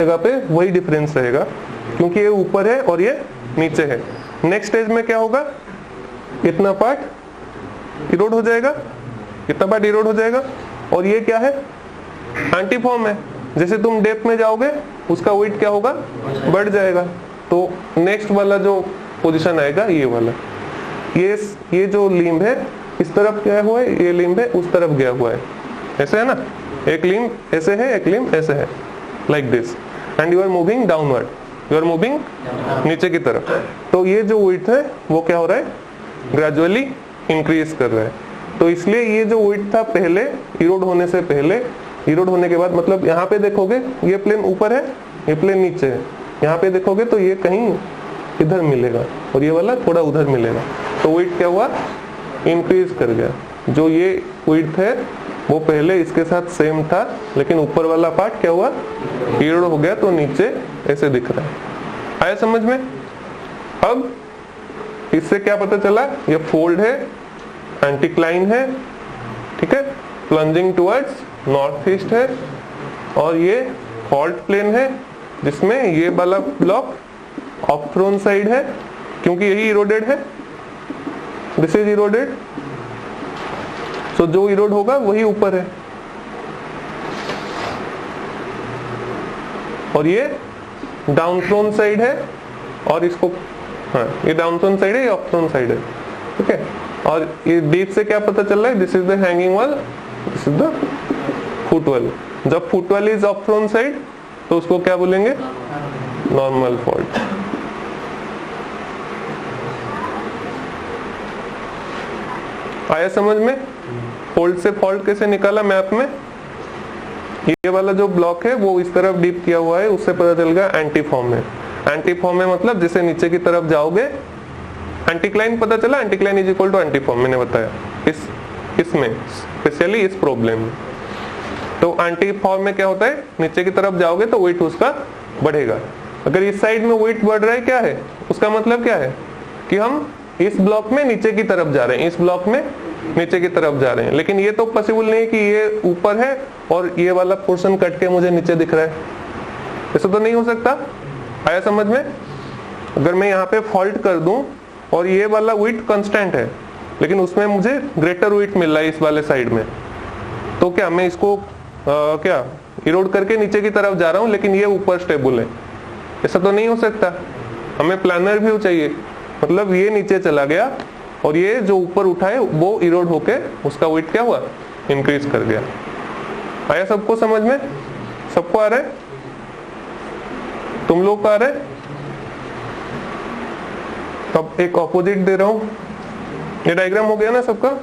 जगह पे वही डिफरेंस रहेगा, क्योंकि ये ऊपर है और ये नीचे है। नेक्स्ट स्टेज में क्या होगा, इतना पार्ट इरोड हो जाएगा, इतना पार्ट इरोड हो जाएगा, और ये क्या है, एंटीफॉर्म है। जैसे तुम डेप्थ में जाओगे उसका वेट क्या होगा, बढ़ जाएगा। तो नेक्स्ट वाला जो पोजीशन आएगा ये वाला, ये जो लिम्ब है इस तरफ गया हुआ है, ये लिम्ब है उस तरफ गया हुआ है, ऐसे है ना, एक लिम्ब ऐसे है, एक लिम्ब ऐसे है, like this, and you are moving downward, you are moving नीचे की तरफ। तो ये जो विड्थ है वो क्या हो रहा है, ग्रेजुअली इंक्रीज कर रहा है। तो इसलिए ये जो विड्थ था पहले, इरोड होने से पहले, इरोड होने के बाद, मतलब यहाँ पे देखोगे ये प्लेन ऊपर है, ये प्लेन नीचे है, यहाँ पे देखोगे तो ये कहीं इधर मिलेगा और ये वाला थोड़ा उधर मिलेगा। तो विड्थ क्या हुआ, इंक्रीज कर गया। जो ये विड्थ है वो पहले इसके साथ सेम था, लेकिन ऊपर वाला पार्ट क्या हुआ, इरोड हो गया, तो नीचे ऐसे दिख रहा है। आया समझ में? अब इससे क्या पता चला, ये फोल्ड है, एंटीक्लाइन है, ठीक है, प्लंजिंग टुवर्ड्स नॉर्थ ईस्ट है, और ये फॉल्ट प्लेन है जिसमें ये वाला ब्लॉक ऑफ थ्रोन साइड है, क्योंकि यही इरोडेड है, दिस इज इरोडेड। सो जो इरोड होगा वही ऊपर है, और ये डाउन थ्रोन साइड है, और इसको, हाँ ये डाउन थ्रोन साइड है, ये ऑफ थ्रोन साइड है, ठीक है। और ये डीप से क्या पता चल रहा है, this is the hanging wall, this is the footwall. जब footwall is off thrown side तो उसको क्या बोलेंगे, नॉर्मल फॉल्ट। आया समझ में? फोल्ड से फॉल्ट कैसे निकाला मैप में, ये वाला जो ब्लॉक है वो इस तरफ डीप किया हुआ है, उससे पता चल गया एंटीफॉर्म है। एंटीफॉर्म है मतलब जैसे नीचे की तरफ जाओगे, एंटीक्लाइन पता चला, एंटीक्लाइन इज इक्वल टू एंटीफॉर्म, मैंने बताया इसमें स्पेशली इस प्रॉब्लम में। तो एंटीफॉर्म में क्या होता है, नीचे की तरफ जाओगे तो वेट उसका बढ़ेगा। अगर इस साइड में वेट बढ़ रहा है, क्या है उसका मतलब, क्या है कि हम इस ब्लॉक में नीचे की तरफ जा रहे हैं, इस ब्लॉक में नीचे की तरफ जा रहे हैं। लेकिन ये तो पॉसिबल नहीं कि ये ऊपर है और ये वाला पोर्शन कट के मुझे नीचे दिख रहा है, ऐसा तो नहीं हो सकता। आया समझ में? अगर मैं यहाँ पे फॉल्ट कर दूं और ये वाला वेट कांस्टेंट है, लेकिन उसमें मुझे ग्रेटर वेट मिल रहा है इस वाले साइड में, तो क्या मैं इसको क्या इरोड करके नीचे की तरफ जा रहा हूँ, लेकिन ये ऊपर स्टेबल है, ऐसा तो नहीं हो सकता। हमें प्लानर व्यू चाहिए, मतलब ये नीचे चला गया और ये जो ऊपर उठा है वो इरोड होके उसका वेट क्या हुआ, इंक्रीज कर गया। आया सबको समझ में? सबको आ रहा है? तुम लोग को आ रहा है? तब एक ऑपोजिट दे रहा हूं, ये डायग्राम हो गया ना सबका?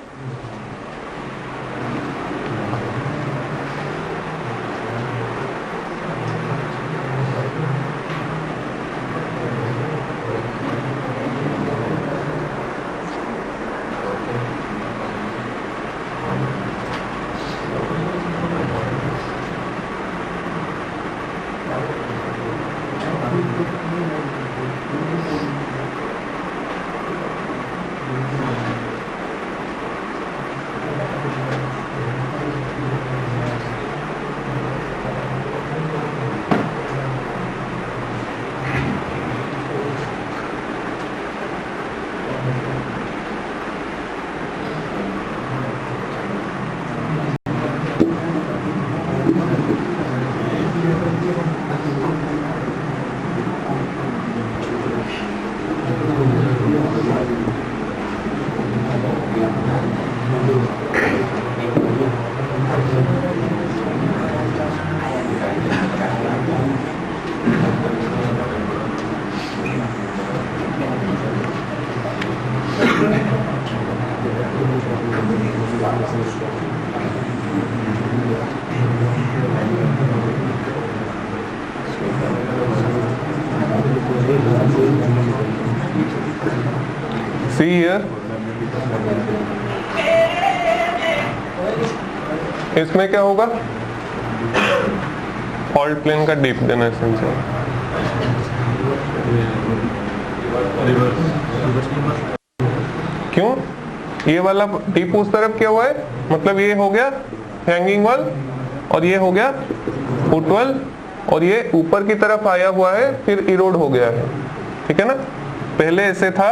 See here, इसमें क्या होगा, फॉल्ट प्लेन का डीप देना एसेंशियल। क्यों? ये वाला डीप उस तरफ क्या हुआ है, मतलब ये हो गया हैंगिंग वॉल और ये हो गया फुटवॉल, और ये ऊपर की तरफ आया हुआ है, फिर इरोड हो गया है, ठीक है ना। पहले ऐसे था,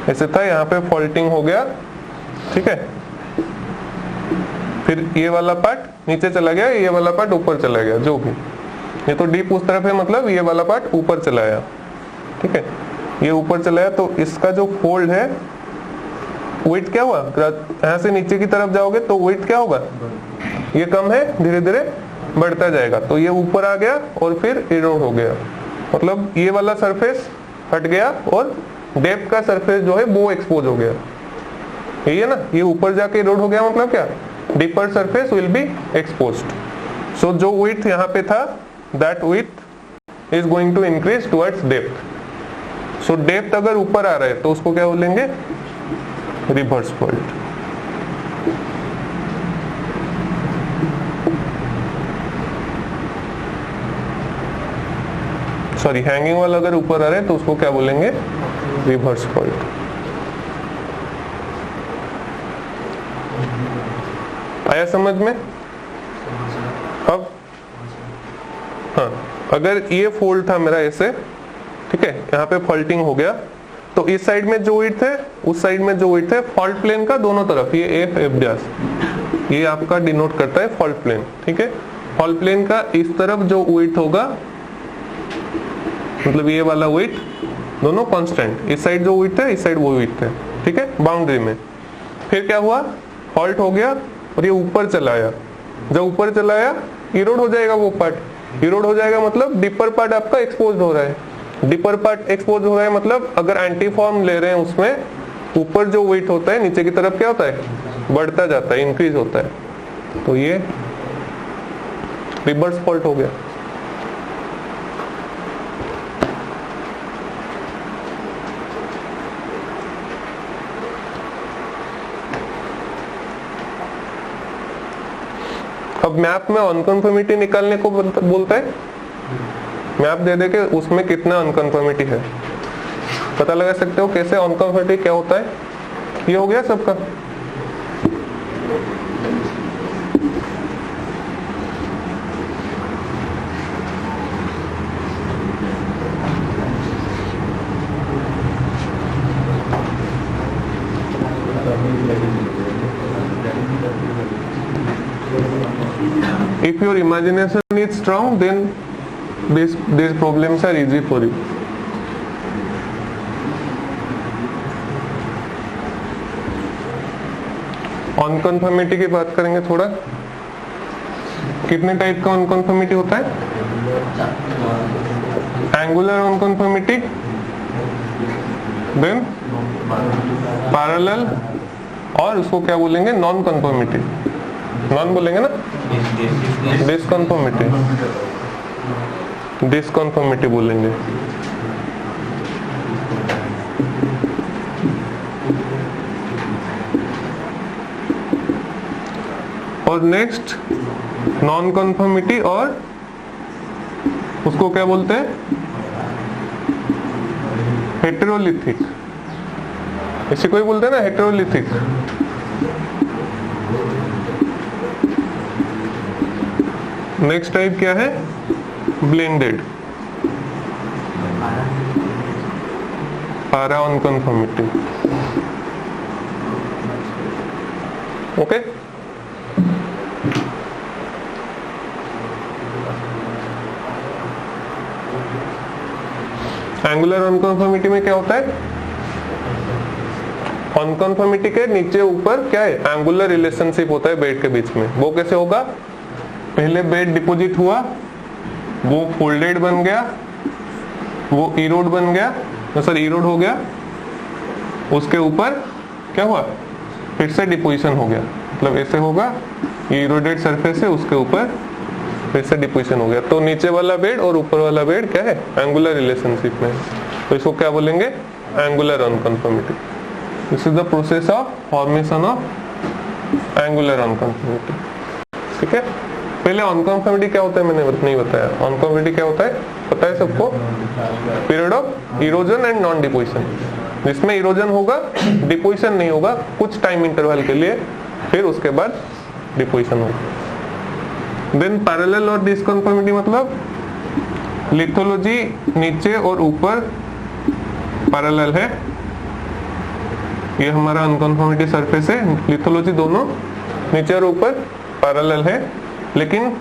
ऐसे था, यहाँ पे फॉल्टिंग हो गया, ठीक है। फिर ये वाला पार्ट नीचे चला गया, ये वाला पार्ट ऊपर चला गया, जो भी, ये तो डीप उस तरफ है, मतलब ये वाला पार्ट ऊपर चला आया, ठीक है। ये ऊपर चला आया तो इसका जो फोल्ड है, वेट क्या हुआ, यहाँ से नीचे की तरफ जाओगे तो वेट क्या होगा, ये कम है, धीरे धीरे बढ़ता जाएगा, तो ये ऊपर आ गया और फिर इरोड हो गया, मतलब ये वाला सरफेस हट गया और डेप्थ का सरफेस जो है वो एक्सपोज हो गया, यही है ना। ये ऊपर जाके इरोड हो गया, मतलब क्या, deeper surface will be exposed. So जो विड्थ यहाँ पे था, that width is going to increase towards depth. So depth अगर ऊपर आ रहा है तो उसको क्या बोलेंगे, रिवर्स फॉल्ट। सॉरी, हैंगिंग वाला अगर ऊपर आ रहा है तो उसको क्या बोलेंगे, रिवर्स फॉल्ट। आया समझ में। अब हाँ, अगर ये फोल्ड था मेरा ऐसे, ठीक है, यहाँ पे फॉल्टिंग हो गया, तो इस साइड में जो विड्थ है, उस साइड में जो विड्थ है, फॉल्ट प्लेन का दोनों तरफ, ये एफ व्यास, ये आपका डिनोट करता है फॉल्ट प्लेन, ठीक है। फॉल्ट प्लेन का इस तरफ जो विड्थ होगा, मतलब ये वाला विड्थ, दोनों कांस्टेंट, इस साइड जो विड्थ है, इस साइड वो विड्थ है, ठीक है, बाउंड्री में। फिर क्या हुआ, फॉल्ट हो गया और ये ऊपर चला आया, जब ऊपर चला आया इरोड हो जाएगा, वो पार्ट इरोड हो जाएगा, मतलब डीपर पार्ट आपका एक्सपोज हो रहा है। डीपर पार्ट एक्सपोज हो रहा है मतलब अगर एंटी फॉर्म ले रहे हैं, उसमें ऊपर जो वेट होता है नीचे की तरफ क्या होता है, बढ़ता जाता है, इंक्रीज होता है, तो ये रिवर्स फॉल्ट हो गया। अब मैप में अनकन्फर्मिटी निकालने को बोलता है, मैप दे दे के उसमें कितना अनकन्फर्मिटी है पता लगा सकते हो। कैसे अनकन्फर्मिटी क्या होता है, ये हो गया सबका। If your imagination is strong, then these problems are easy for you. Unconformity की बात करेंगे थोड़ा। कितने टाइप का अनकन्फर्मिटी होता है, एंगुलर अनकन्फर्मिटी, देन पैरेलल, और उसको क्या बोलेंगे, नॉन कन्फर्मिटी। नॉन बोलेंगे ना, डिसकन्फर्मिटी, डिसकन्फर्मिटी बोलेंगे। और नेक्स्ट नॉन कन्फर्मिटी, और उसको क्या बोलते हैं, हेटेरोलिथिक। इसी को ही बोलते हैं ना, हेटेरोलिथिक। नेक्स्ट टाइप क्या है, blended, para unconformity. Okay, angular unconformity में क्या होता है, अनकन्फर्मिटी के नीचे ऊपर क्या है, एंगुलर रिलेशनशिप होता है बेड के बीच में। वो कैसे होगा, पहले बेड डिपॉजिट हुआ, वो फोल्डेड बन गया, वो इरोड बन गया, सर इरोड हो गया, उसके ऊपर क्या हुआ, फिर से डिपोजिशन हो गया, मतलब ऐसे होगा, ये इरोडेड सरफेस है, उसके ऊपर फिर से डिपोजिशन हो गया, तो नीचे वाला बेड और ऊपर वाला बेड क्या है, एंगुलर रिलेशनशिप में, तो इसको क्या बोलेंगे, angular unconformity. This is the process of formation of angular unconformity, ठीक है। पहले अनकन्फर्मिटी क्या होता है मैंने नहीं बताया। अनकन्फर्मिटी क्या होता है, पता है सबको, period of erosion and non deposition. जिसमें इरोजन होगा, डिपोजिशन नहीं होगा कुछ टाइम इंटरवल के लिए, फिर उसके बाद डिपोजिशन होगा। देन पैरेलल और डिसकन्फर्मिटी मतलब लिथोलॉजी नीचे और ऊपर पैरेलल है, ये हमारा अनकन्फर्मिटी सरफेस है, लिथोलॉजी दोनों नीचे और ऊपर पैरेलल है, लेकिन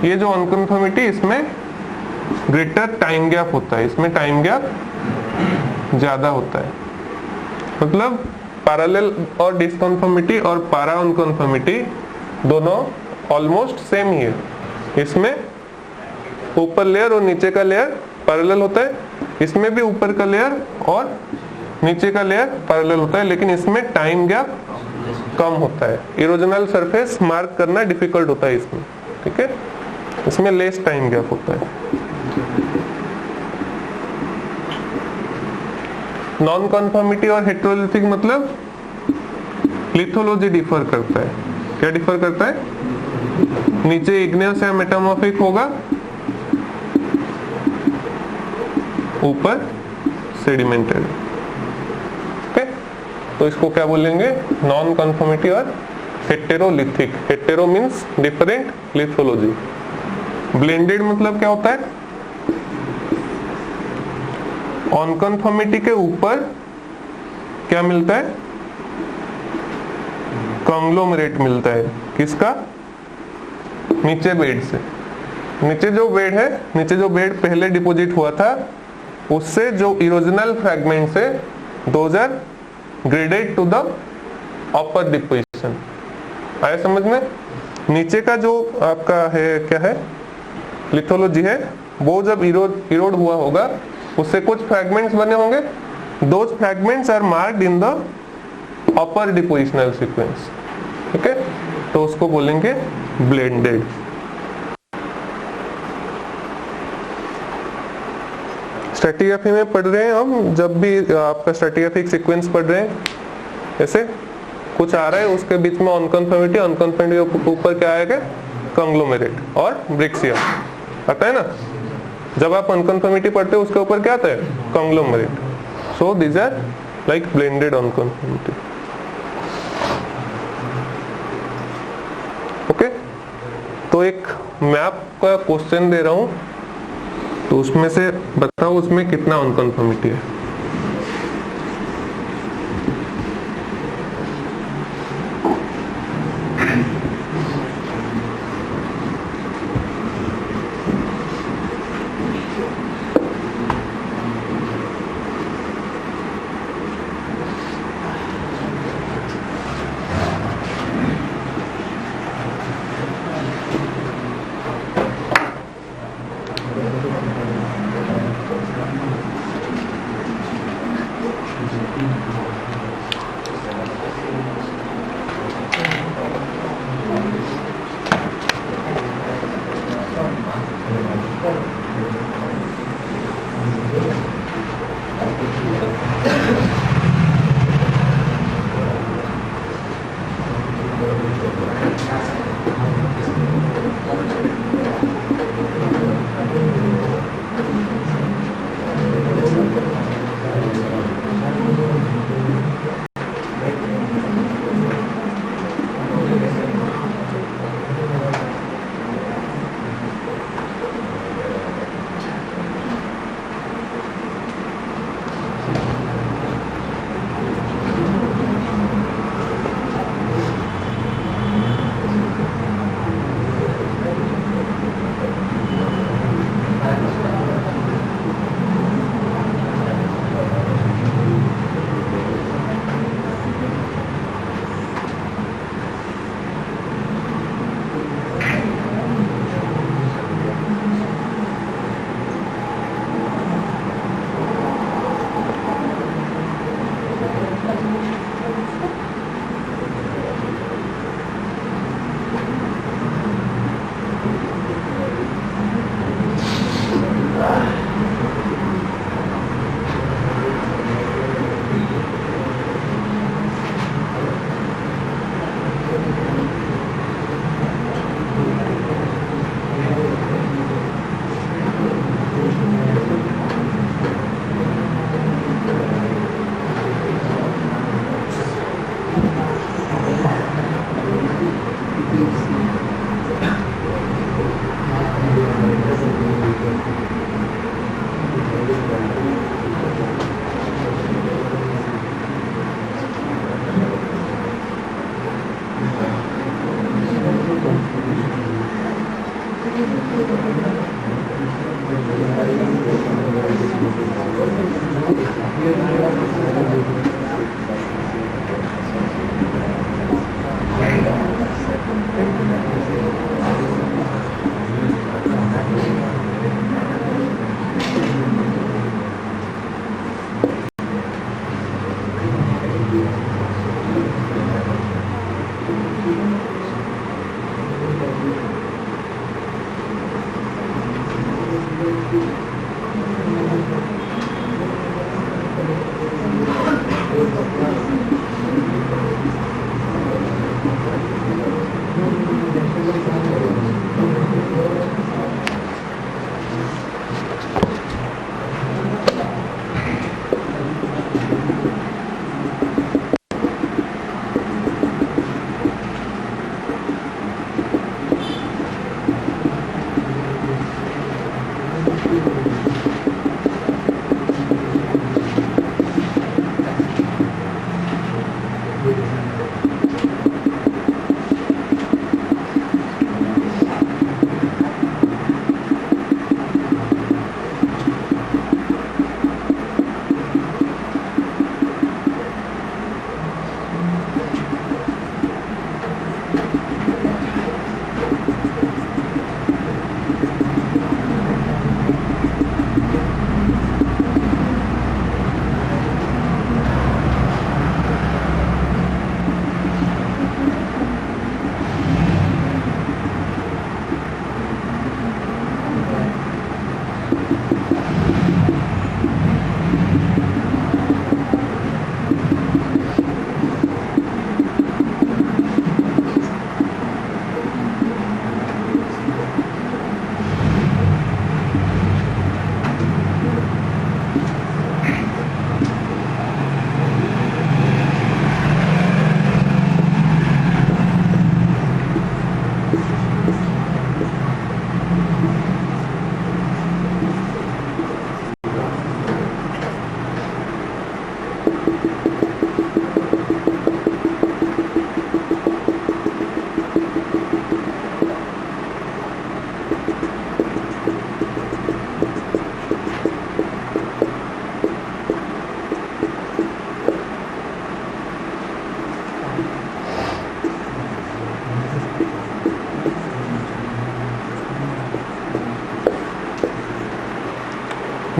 ये जो अनकन्फर्मिटी इसमें ग्रेटर टाइम गैप होता है, इसमें टाइम गैप ज्यादा होता है। मतलब पैरेलल और डिसकन्फर्मिटी और पैरा अनकन्फर्मिटी दोनों ऑलमोस्ट सेम ही है। इसमें ऊपर लेयर और नीचे का लेयर पैरेलल होता है, इसमें भी ऊपर का लेयर और नीचे का लेयर पैरेलल होता है, लेकिन इसमें टाइम गैप कम होता है। इरोजनल सरफेस मार्क करना डिफिकल्ट होता है इसमें, ठीक है, इसमें लेस टाइम गैप होता है। नॉन कन्फर्मिटी और हेटेरोलिथिक मतलब लिथोलॉजी डिफर करता है। क्या डिफर करता है? नीचे इग्नियस या मेटामॉर्फिक होगा, ऊपर सेडिमेंटेड। ओके, तो इसको क्या बोलेंगे? नॉन कन्फर्मिटी और heterolithic. Hetero means different, lithology. Blended मतलब क्या होता है? अनकन्फर्मिटी के ऊपर क्या मिलता है? कंग्लोमरेट मिलता है। किसका? नीचे बेड से। नीचे जो बेड है, नीचे जो बेड पहले डिपॉजिट हुआ था, उससे जो इरोजनल फ्रैगमेंट्स है, those are graded to the upper deposition. आया समझ में? नीचे का जो आपका है, क्या है, लिथोलॉजी है, वो जब इरोड हुआ होगा, उससे कुछ फ्रैगमेंट्स बने होंगे। Those fragments are marked in the upper depositional sequence. ठीक है, तो उसको बोलेंगे ब्लेंडेड। स्ट्रैटिग्राफी में पढ़ रहे हैं हम, जब भी आपका स्ट्रैटिग्राफिक सीक्वेंस पढ़ रहे हैं, ऐसे कुछ आ रहा है, उसके बीच में अनकन्फर्मिटी, अनकन्फर्मिटी के ऊपर क्या आएगा? कंग्लोमेरेट और ब्रिक्सिया आता है ना। जब आप अनकन्फर्मिटी पढ़ते हो, उसके ऊपर क्या आता है? Conglomerate. So these are like blended unconformity. Okay, तो एक मैप का क्वेश्चन दे रहा हूं, तो उसमें से बताओ उसमें कितना अनकन्फर्मिटी है।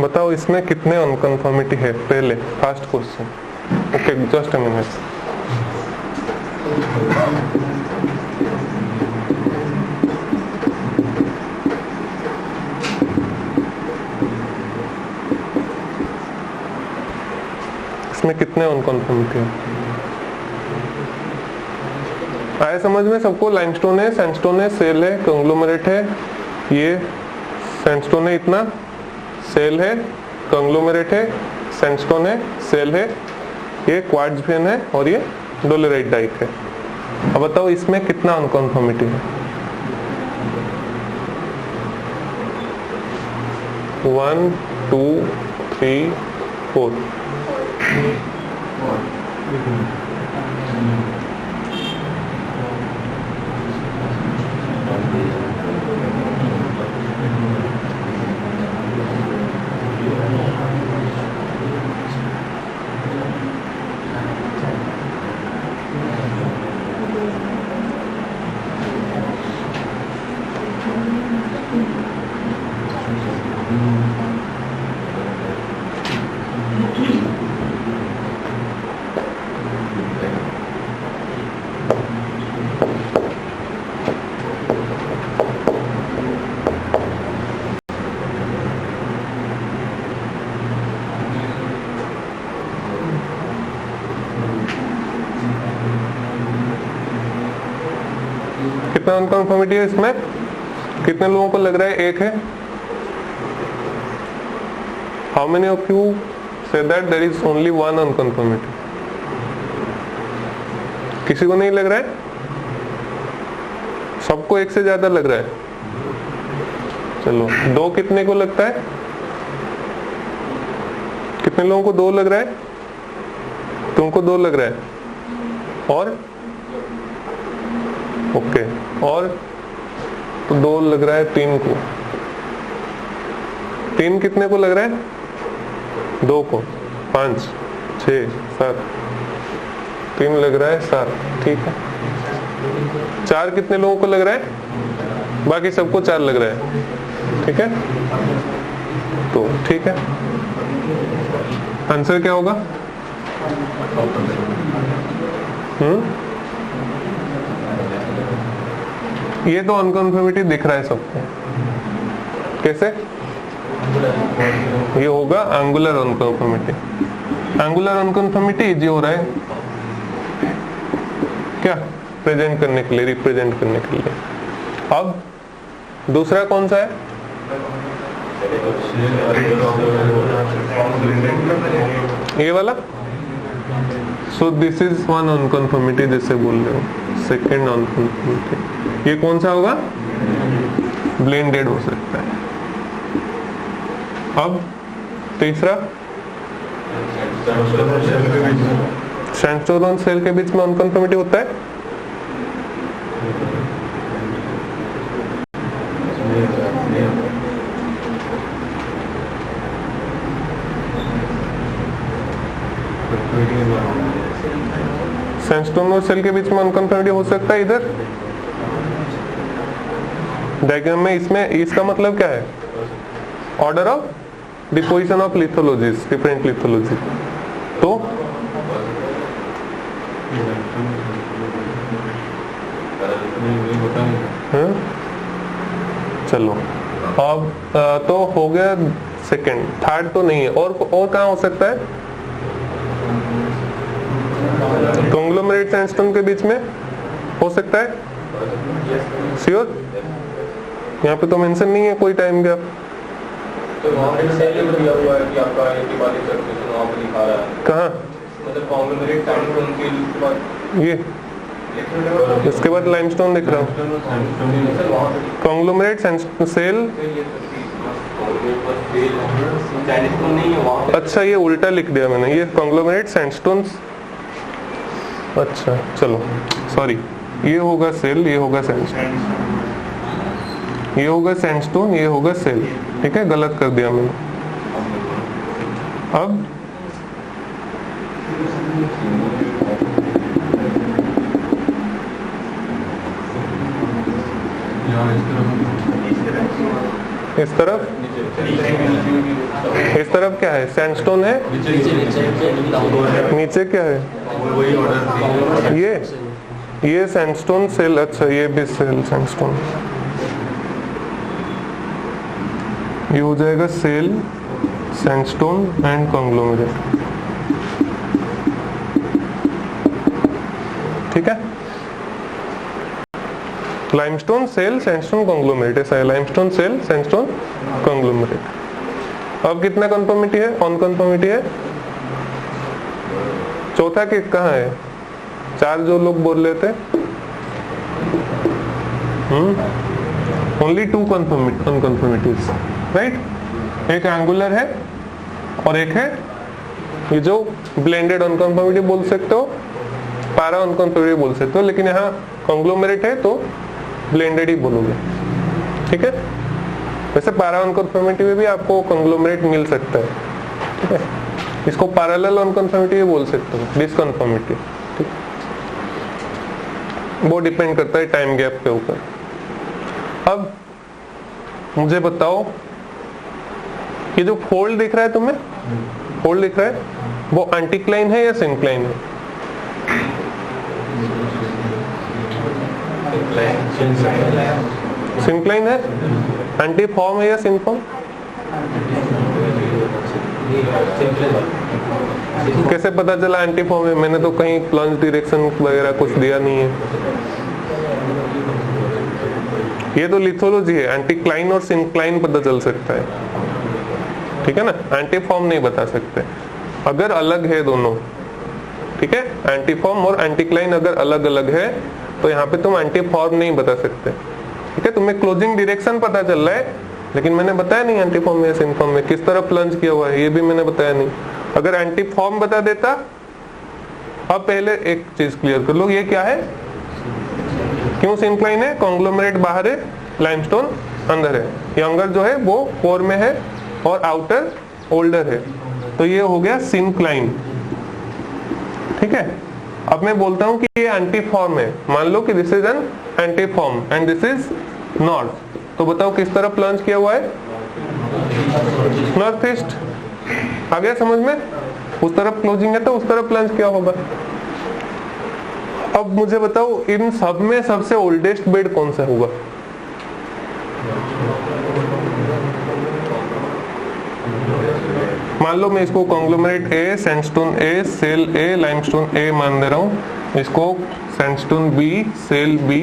बताओ इसमें कितने अनकंफर्मिटी है? पहले first question. Okay, just a minute. इसमें कितने अनकंफर्मिटी है? आया समझ में सबको? लाइमस्टोन है, सैंडस्टोन है, सेल है, कंग्लोमरेट है। ये सैंडस्टोन है, इतना सेल है, कंग्लोमरेट है, सैंडस्टोन है, सेल है, ये क्वार्ट्ज वेन है और ये डोलेराइट डाइक है। अब बताओ इसमें कितना अनकंफर्मिटी है? 1 2 3 4। कितना अनकंफर्मिटी है इसमें? कितने लोगों को लग रहा है एक है? How many of you say that there is only one unconformity? किसी को नहीं लग रहा है? सबको एक से ज्यादा लग रहा है? चलो 2 कितने को लगता है? कितने लोगों को 2 लग रहा है? तुमको 2 लग रहा है और ओके, और तो 2 लग रहा है 3 को। 3 कितने को लग रहा है? 2 को। 5 6 7 3 लग रहा है 7, ठीक है। 4 कितने लोगों को लग रहा है? बाकी सबको 4 लग रहा है, ठीक है। तो ठीक है, आंसर क्या होगा? ये तो अनकंफर्मिटी दिख रहा है सबको, कैसे? ये होगा एंगुलर अनकंफर्मिटी। एंगुलर अनकंफर्मिटी इजी हो रहा है क्या प्रेजेंट करने के लिए, रिप्रेजेंट करने के लिए। अब दूसरा कौन सा है? ये वाला। सो दिस इज वन अनकंफर्मिटी जैसे बोल रहे हो, सेकेंड अनकंफर्मिटी। ये कौन सा होगा? ब्लेंडेड हो सकता है। अब तीसरा, सैंडस्टोन सेल के बीच में अनकंफर्मिटी होता है। सैंडस्टोन और सेल के बीच में अनकंफर्मिटी हो सकता है इधर डायग्राम में। इसमें इसका मतलब क्या है? Order of deposition of lithologies, different lithology. तो चलो अब तो हो गया सेकंड, थर्ड तो नहीं है। और कहाँ हो सकता है? कॉन्ग्लोमरेट सैंडस्टोन के बीच में हो सकता है, श्योर? यहाँ पे तो मेंशन नहीं है कोई टाइम गैप। कहाँ? ये इसके बाद लाइमस्टोन दिख रहा हूँ। कॉन्ग्लोमरेट सेल, अच्छा ये उल्टा लिख दिया मैंने, ये कॉन्ग्लोमरेट सैंडस्टोन। अच्छा चलो सॉरी, ये होगा सेल, ये होगा सैंडस्टोन, ये होगा सैंडस्टोन, ये होगा सेल, ठीक है। गलत कर दिया मैंने। अब इस तरफ क्या है? सैंडस्टोन है, नीचे क्या है? ये सैंडस्टोन सेल। अच्छा ये भी सेल सैंडस्टोन, ये हो जाएगा सेल सैंडस्टोन एंड कॉन्ग्लोमरेट, ठीक है। लाइमस्टोन सेल सैंडस्टोन कॉन्ग्लोमरेट, ऐसा है। Limestone shale sandstone conglomerate. अब कितना कन्फर्मिटी है? अनकन्फर्मिटी है। चौथा के कहाँ है? 4 जो लोग बोल रहे थे, ओनली 2 अनकन्फर्मिटीज, राइट। एक एंगुलर है और एक है ये जो ब्लेंडेड अनकन्फर्मिटी बोल सकते हो, पैरा अनकन्फर्मिटी बोल सकते हो, लेकिन यहाँ कॉन्ग्लोमरेट है तो ब्लेंडेड ही बोलोगे, ठीक है। वैसे पैरा अनकन्फर्मिटी में भी आपको कॉन्ग्लोमरेट मिल सकता है, ठीक है। इसको पैरेलल अनकन्फर्मिटी भी बोल सकते हो, डिसकन्फर्मिटी, ठीक। वो डिपेंड करता है टाइम गैप के ऊपर। अब मुझे बताओ, ये जो फोल्ड दिख रहा है तुम्हें, फोल्ड दिख रहा है, वो एंटीक्लाइन है या सिंक्लाइन है? सिंक्लाइन है। एंटी फॉर्म है या सिंफॉर्म? कैसे पता चला एंटी फॉर्म है? मैंने तो कहीं प्लंज डायरेक्शन वगैरह कुछ दिया नहीं है। ये तो लिथोलॉजी है, एंटीक्लाइन और सिंक्लाइन पता चल सकता है, ठीक है ना। एंटी फॉर्म नहीं बता सकते, अगर अलग है दोनों, ठीक है। एंटीफॉर्म और एंटीक्लाइन अगर अलग अलग है तो यहाँ पे तुम एंटीफॉर्म नहीं बता सकते, ठीक है। तुम्हें क्लोजिंग डायरेक्शन पता चल रहा है, लेकिन मैंने बताया नहीं एंटीफॉर्म में सिनफॉर्म में किस तरफ प्लंज किया हुआ है, ये भी मैंने बताया नहीं। अगर एंटीफॉर्म बता देता। अब पहले एक चीज क्लियर कर लो, ये क्या है, क्यों सिनक्लाइन है, कॉन्ग्लोमरेट बाहर है, लाइमस्टोन अंदर है, यंगर जो है वो कोर में है और आउटर ओल्डर है, तो ये हो गया सिनक्लाइन, ठीक है। अब मैं बोलता हूं कि ये एंटीफॉर्म है, मान लो कि this is an antiform and this is north, तो बताओ किस तरफ प्लंज किया हुआ है, नॉर्थ ईस्ट। आ गया समझ में, उस तरफ क्लोजिंग है तो उस तरफ प्लंज किया होगा। अब मुझे बताओ इन सब में सबसे ओल्डेस्ट बेड कौन सा होगा, मान लो मैं इसको conglomerate A, sandstone A, shale A, limestone A मान दे रहा हूं, इसको sandstone B, shale B,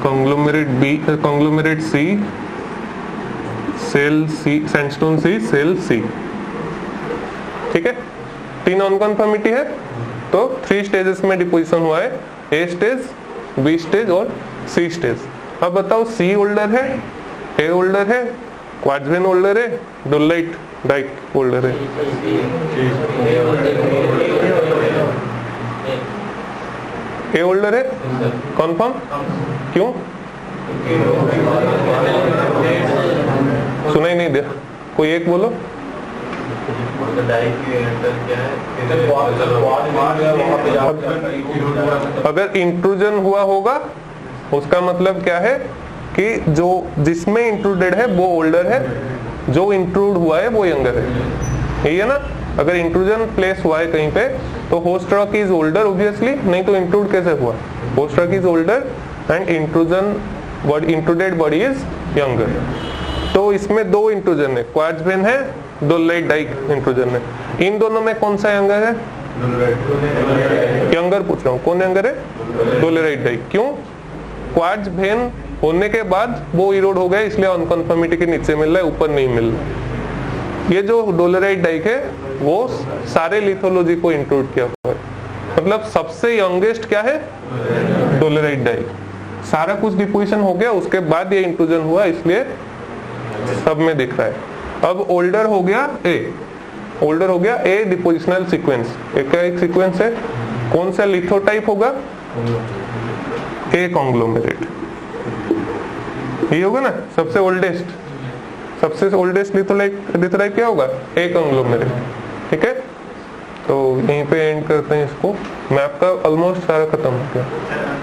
conglomerate B, conglomerate C, shale C, sandstone C, shale C, ठीक है। 3 अनकन्फर्मिटी है, तो 3 स्टेजेस में डिपोजिशन हुआ है, ए स्टेज, बी स्टेज और सी स्टेज। अब बताओ सी ओल्डर है, ए ओल्डर है, क्वार्ट्ज वेन ओल्डर है, डोलाइट डाइक ओल्डर है, ए ओल्डर है, कन्फर्म, क्यों, सुना ही नहीं दिया, कोई एक बोलो। अगर इंट्रूजन हुआ होगा उसका मतलब क्या है कि जो जिसमें इंट्रूडेड है वो ओल्डर है, जो इंट्रूड हुआ है वो यंगर है, यही है ना। अगर इंट्रूजन प्लेस हुआ है कहीं पे तो host rock is older obviously, नहीं तो इंट्रूड कैसे हुआ, host rock is older and intrusion intruded body is younger. तो इसमें 2 इंट्रूजन है, क्वार्ट्ज वेन है, डोलाइट डाइक इंट्रूजन है, इन दोनों में कौन सा यंगर है, यंगर पूछ रहा हूँ, कौन यंगर है, डोलेराइट डाइक। क्यों, क्वार्ट्ज वेन होने के बाद वो इरोड हो गया इसलिए अनकन्फर्मिटी के नीचे मिल रहा है, ऊपर नहीं मिल रहा। ये जो डोलेराइट डाइक है वो सारे लिथोलॉजी को इंक्लूड किया हुआ है, मतलब सबसे यंगेस्ट क्या है, डोलेराइट डाइक। सारा कुछ डिपोजिशन हो गया उसके बाद ये इंट्रूजन हुआ इसलिए सब में दिख रहा है। अब ओल्डर हो गया ए, ओल्डर हो गया ए डिपोजिशनल सीक्वेंस, एक का एक सीक्वेंस है, कौन सा लिथोटाइप होगा, ए कॉन्ग्लोमेरेट, ये होगा ना सबसे ओल्डेस्ट, सबसे ओल्डेस्ट लिथोटाइप क्या होगा, ए कॉन्ग्लोमेरेट, ठीक है। तो यहीं पे एंड करते हैं इसको, मैप का ऑलमोस्ट सारा खत्म हो गया।